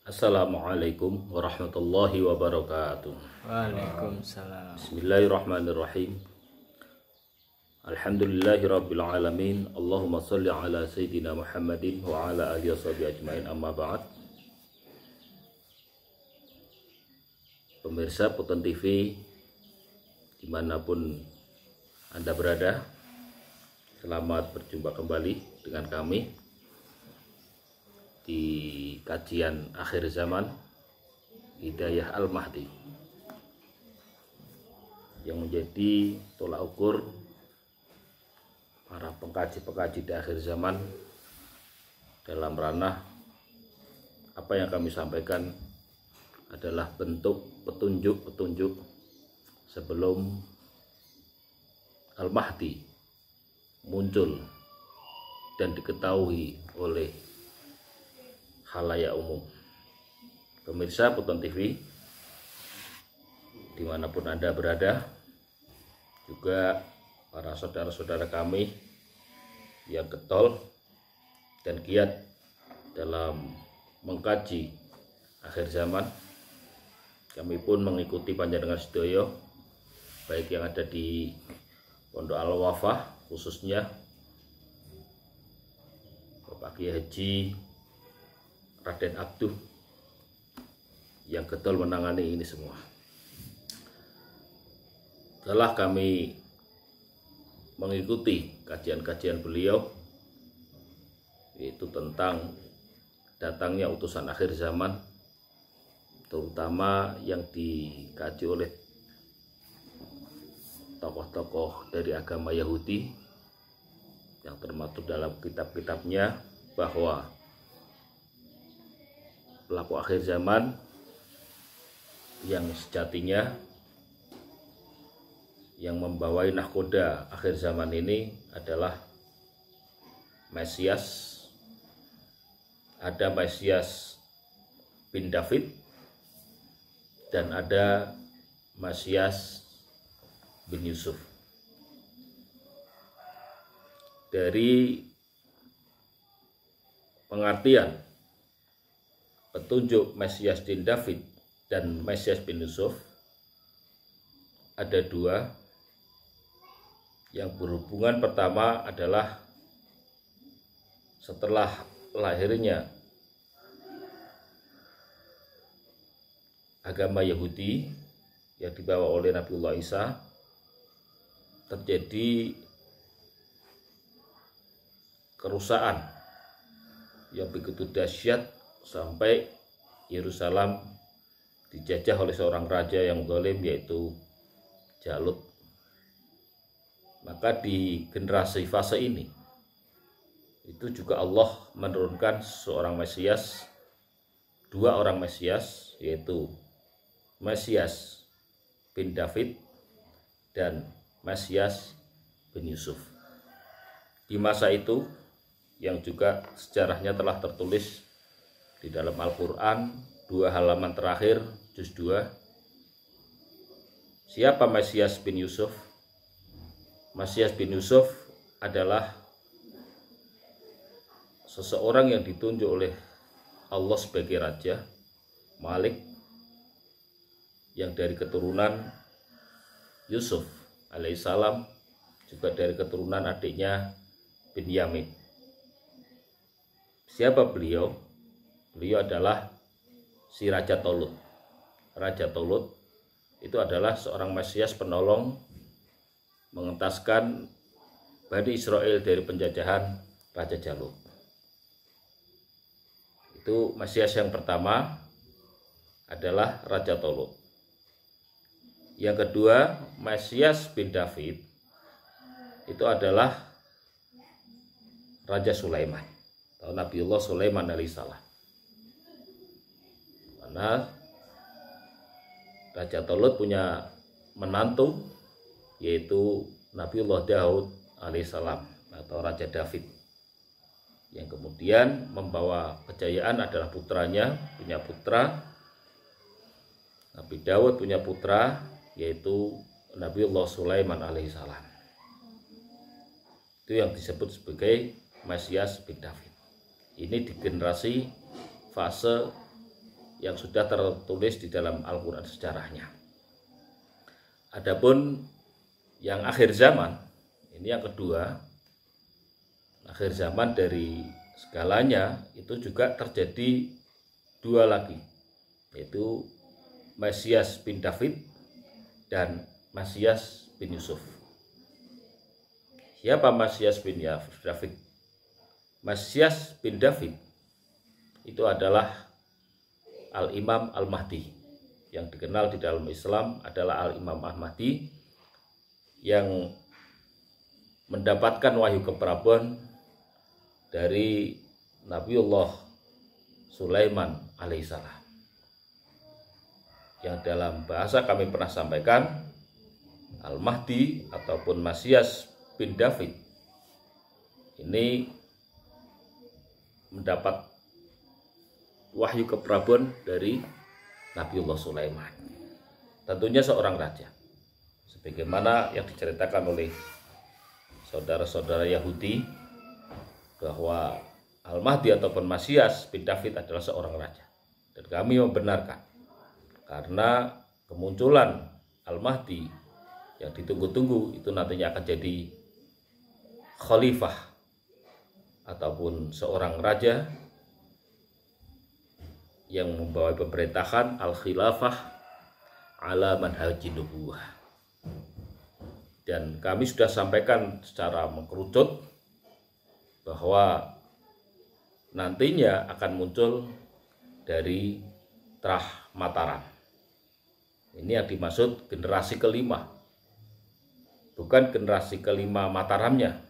Assalamualaikum warahmatullahi wabarakatuh. Waalaikumsalam. Bismillahirrahmanirrahim. Alhamdulillahirabbil alamin. Allahumma shalli ala sayyidina Muhammadin wa ala alihi washabihi ajmain, amma ba'd. Pemirsa Poton TV dimanapun Anda berada, selamat berjumpa kembali dengan kami di kajian akhir zaman Hidayah Al-Mahdi yang menjadi tolak ukur para pengkaji-pengkaji di akhir zaman dalam ranah apa yang kami sampaikan adalah bentuk petunjuk-petunjuk sebelum Al-Mahdi muncul dan diketahui oleh khalayak umum. Pemirsa Poton TV dimanapun Anda berada, juga para saudara-saudara kami yang getol dan giat dalam mengkaji akhir zaman, kami pun mengikuti panjenengan sedaya, baik yang ada di Pondok Al-Wafah khususnya Bapak Kiai Haji Raden Abduh yang getol menangani ini semua. Setelah kami mengikuti kajian-kajian beliau, yaitu tentang datangnya utusan akhir zaman, terutama yang dikaji oleh tokoh-tokoh dari agama Yahudi yang termaktub dalam kitab-kitabnya bahwa pelaku akhir zaman yang sejatinya yang membawai nahkoda akhir zaman ini adalah Mesias. Ada Mesias bin David dan ada Mesias bin Yusuf. Dari pengertian petunjuk Mesias bin David dan Mesias bin Yusuf, ada dua yang berhubungan. Pertama adalah setelah lahirnya agama Yahudi yang dibawa oleh Nabiullah Isa, terjadi kerusakan yang begitu dahsyat sampai Yerusalem dijajah oleh seorang raja yang zalim, yaitu Jalut. Maka di generasi fase ini itu juga Allah menurunkan seorang Mesias, dua orang Mesias, yaitu Mesias bin David dan Mesias bin Yusuf. Di masa itu yang juga sejarahnya telah tertulis di dalam Al-Quran, 2 halaman terakhir, juz 2. Siapa Mesias bin Yusuf? Mesias bin Yusuf adalah seseorang yang ditunjuk oleh Allah sebagai raja, Malik, yang dari keturunan Yusuf alaihissalam, juga dari keturunan adiknya Binyamin. Siapa beliau? Beliau adalah si Raja Tolut. Raja Tolut itu adalah seorang Mesias penolong mengentaskan Bani Israel dari penjajahan Raja Jalut. Itu Mesias yang pertama adalah Raja Tolut. Yang kedua, Mesias bin David itu adalah Raja Sulaiman atau Nabiullah Sulaiman alaihissalam. Karena Raja Tolut punya menantu, yaitu Nabiullah Daud alaihissalam atau Raja David, yang kemudian membawa kejayaan adalah putranya, punya putra. Nabi Daud punya putra, yaitu Nabiullah Sulaiman alaihissalam. Itu yang disebut sebagai Mesias bin David. Ini di generasi fase yang sudah tertulis di dalam Al-Quran sejarahnya. Adapun yang akhir zaman, ini yang kedua, akhir zaman dari segalanya itu juga terjadi dua lagi, yaitu Mesias bin David dan Mesias bin Yusuf. Siapa Mesias bin David? Mesias bin David itu adalah Al-Imam Al-Mahdi, yang dikenal di dalam Islam adalah Al-Imam Al-Mahdi, yang mendapatkan wahyu keprabuan dari Nabiullah Sulaiman alaihissalam, yang dalam bahasa kami pernah sampaikan, Al-Mahdi ataupun Mesias bin David ini mendapat wahyu keprabuan dari Nabiullah Sulaiman. Tentunya seorang raja, sebagaimana yang diceritakan oleh saudara-saudara Yahudi bahwa Al-Mahdi ataupun Mesias bin David adalah seorang raja. Dan kami membenarkan, karena kemunculan Al-Mahdi yang ditunggu-tunggu itu nantinya akan jadi khalifah ataupun seorang raja yang membawa pemerintahan al-khilafah ala manhajin nubuwah. Dan kami sudah sampaikan secara mengkerucut bahwa nantinya akan muncul dari Trah Mataram. Ini yang dimaksud generasi kelima, bukan generasi kelima Mataramnya,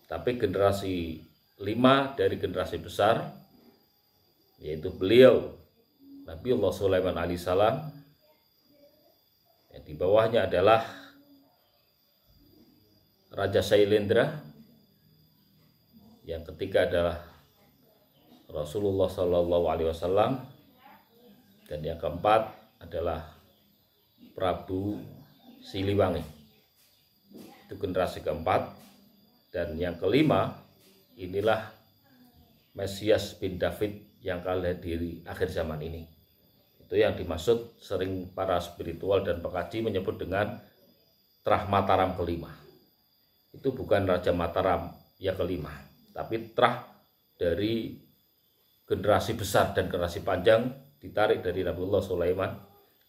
tapi generasi 5 dari generasi besar, yaitu beliau Nabiullah Sulaiman alaihissalam, yang di bawahnya adalah Raja Sailendra, yang ketiga adalah Rasulullah SAW, dan yang keempat adalah Prabu Siliwangi. Itu generasi keempat. Dan yang kelima inilah Mesias bin David yang akan lahir di akhir zaman ini. Itu yang dimaksud sering para spiritual dan pengkaji menyebut dengan Trah Mataram kelima. Itu bukan Raja Mataram yang kelima, tapi trah dari generasi besar dan generasi panjang ditarik dari Nabiullah Sulaiman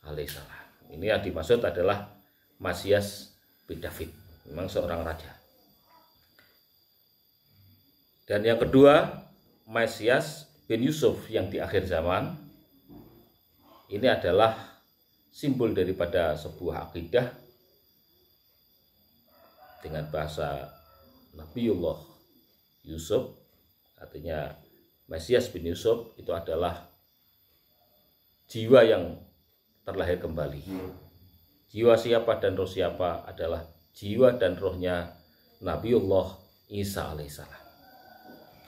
alaihissalam. Ini yang dimaksud adalah Mesias bin David, memang seorang raja. Dan yang kedua, Mesias bin Yusuf yang di akhir zaman, ini adalah simbol daripada sebuah akidah dengan bahasa Nabiullah Yusuf, artinya Mesias bin Yusuf itu adalah jiwa yang terlahir kembali. Jiwa siapa dan roh siapa adalah jiwa dan rohnya Nabiullah Isa alaihissalam.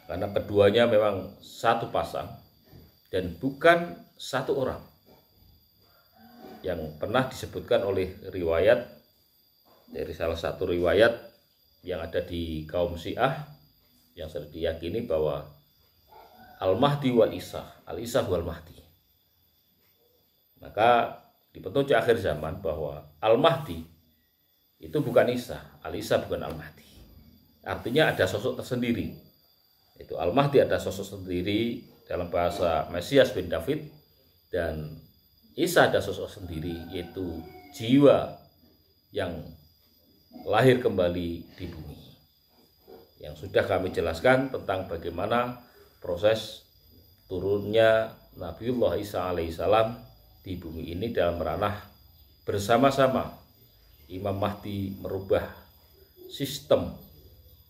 Karena keduanya memang satu pasang dan bukan satu orang, yang pernah disebutkan oleh riwayat dari salah satu riwayat yang ada di kaum Syiah yang sering diyakini bahwa Al-Mahdi wal Isa, Al-Isa wal Mahdi. Maka di petunjuk akhir zaman bahwa Al-Mahdi itu bukan Isa, Al-Isa bukan Al-Mahdi. Artinya ada sosok tersendiri. Itu Al-Mahdi ada sosok sendiri dalam bahasa Mesias bin David, dan Isa ada sosok sendiri, yaitu jiwa yang lahir kembali di bumi. Yang sudah kami jelaskan tentang bagaimana proses turunnya Nabiullah Isa alaihissalam di bumi ini dalam ranah bersama-sama Imam Mahdi merubah sistem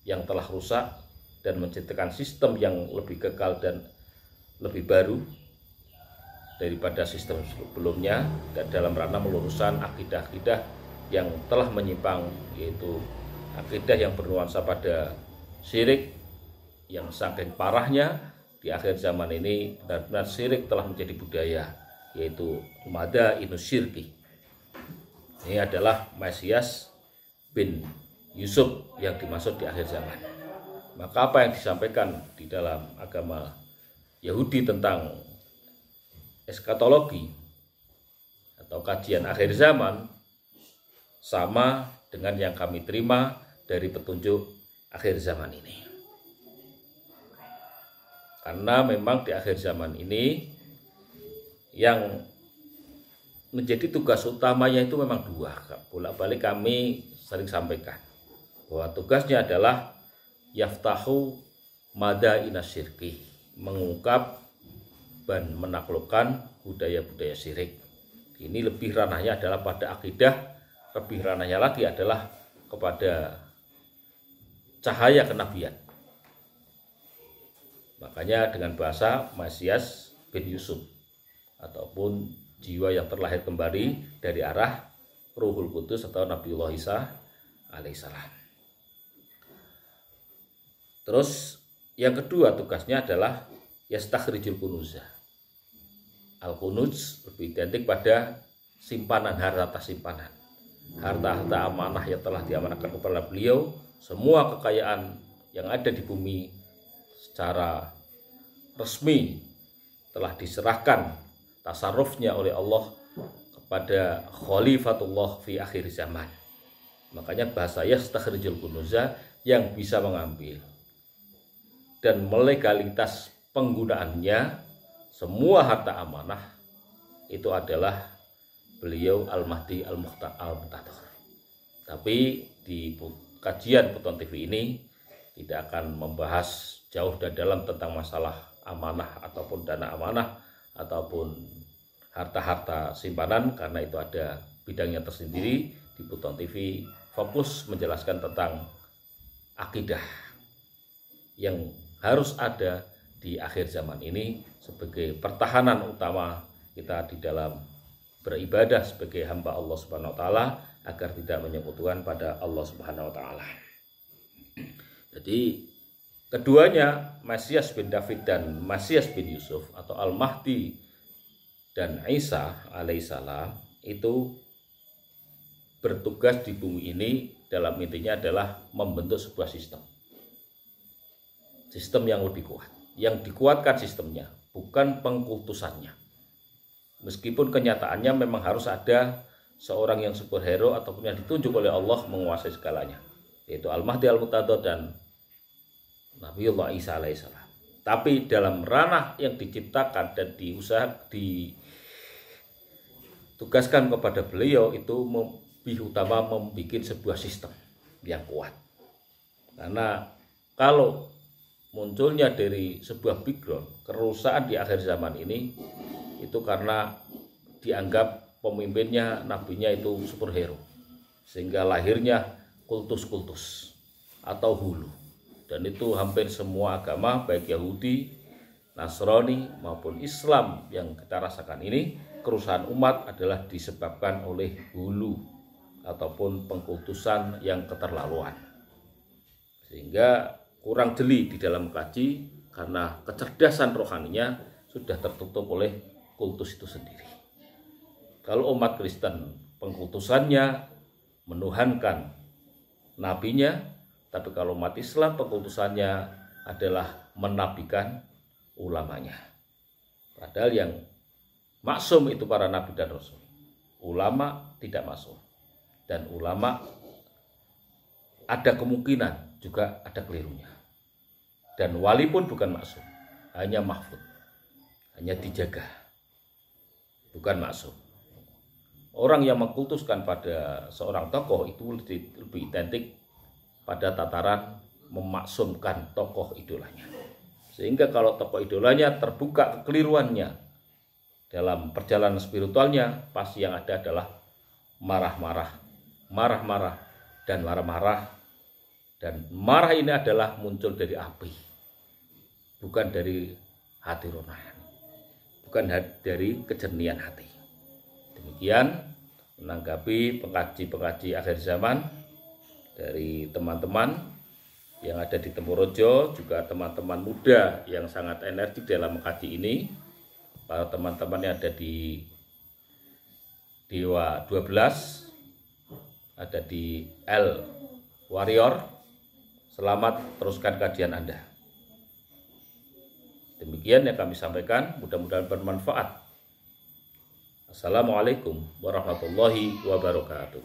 yang telah rusak dan menciptakan sistem yang lebih kekal dan lebih baru daripada sistem sebelumnya, dan dalam ranah meluruskan akidah-akidah yang telah menyimpang, yaitu akidah yang bernuansa pada syirik yang saking parahnya di akhir zaman ini. Benar-benar syirik telah menjadi budaya, yaitu madainus syirki. Ini adalah Mesias bin Yusuf yang dimaksud di akhir zaman. Maka apa yang disampaikan di dalam agama Yahudi tentang eskatologi atau kajian akhir zaman sama dengan yang kami terima dari petunjuk akhir zaman ini. Karena memang di akhir zaman ini yang menjadi tugas utamanya itu memang dua. Bolak-balik kami sering sampaikan bahwa tugasnya adalah yaftahu madaina syirki, mengungkap dan menaklukkan budaya-budaya syirik. Ini lebih ranahnya adalah pada akidah, lebih ranahnya lagi adalah kepada cahaya kenabian. Makanya dengan bahasa Mesias bin Yusuf ataupun jiwa yang terlahir kembali dari arah Ruhul Qudus atau Nabiullah Isa alaihissalam. Terus yang kedua tugasnya adalah yastakhrijul kunuzah. Al-kunuz lebih identik pada simpanan, harta simpanan, harta-harta amanah yang telah diamanahkan kepada beliau. Semua kekayaan yang ada di bumi secara resmi telah diserahkan tasarrufnya oleh Allah kepada Khalifatullah fi akhir zaman. Makanya bahasa yastakhrijul kunuzah, yang bisa mengambil dan melegalitas penggunaannya semua harta amanah itu adalah beliau Al-Mahdi Al-Muntadhar. Tapi di kajian Buton TV ini tidak akan membahas jauh dan dalam tentang masalah amanah ataupun dana amanah ataupun harta-harta simpanan, karena itu ada bidangnya tersendiri. Di Buton TV fokus menjelaskan tentang akidah yang harus ada di akhir zaman ini sebagai pertahanan utama kita di dalam beribadah sebagai hamba Allah Subhanahu wa taala agar tidak menyekutukan pada Allah Subhanahu wa taala. Jadi keduanya, Mesias bin David dan Mesias bin Yusuf atau Al-Mahdi dan Isa alaihissalam, itu bertugas di bumi ini dalam intinya adalah membentuk sebuah sistem yang lebih kuat. Yang dikuatkan sistemnya, bukan pengkultusannya. Meskipun kenyataannya memang harus ada seorang yang superhero ataupun yang ditunjuk oleh Allah menguasai segalanya, yaitu Al-Mahdi Al-Muntadhar dan Nabiullah Isa alaihissalam. Tapi dalam ranah yang diciptakan dan ditugaskan kepada beliau itu lebih utama membuat sebuah sistem yang kuat. Karena kalau munculnya dari sebuah background kerusakan di akhir zaman ini itu karena dianggap pemimpinnya, nabinya itu superhero, sehingga lahirnya kultus-kultus atau hulu. Dan itu hampir semua agama, baik Yahudi, Nasrani maupun Islam yang kita rasakan ini, kerusakan umat adalah disebabkan oleh hulu ataupun pengkultusan yang keterlaluan, sehingga kurang jeli di dalam kaji karena kecerdasan rohaninya sudah tertutup oleh kultus itu sendiri. Kalau umat Kristen pengkultusannya menuhankan nabinya, tapi kalau umat Islam pengkultusannya adalah menabikan ulamanya. Padahal yang maksum itu para nabi dan rasul, ulama tidak maksum, dan ulama ada kemungkinan juga ada kelirunya. Dan wali pun bukan maksum, hanya mahfud, hanya dijaga, bukan maksum. Orang yang mengkultuskan pada seorang tokoh itu lebih identik pada tataran memaksumkan tokoh idolanya. Sehingga kalau tokoh idolanya terbuka kekeliruannya dalam perjalanan spiritualnya, pasti yang ada adalah marah-marah, dan marah-marah. Dan marah ini adalah muncul dari api, bukan dari hati rohani, bukan dari kejernihan hati. Demikian menanggapi pengkaji-pengkaji akhir zaman dari teman-teman yang ada di Temporojo, juga teman-teman muda yang sangat energik dalam mengkaji ini, para teman-teman yang ada di Dewa 12, ada di L Warrior. Selamat teruskan kajian Anda. Demikian yang kami sampaikan, mudah-mudahan bermanfaat Assalamualaikum warahmatullahi wabarakatuh.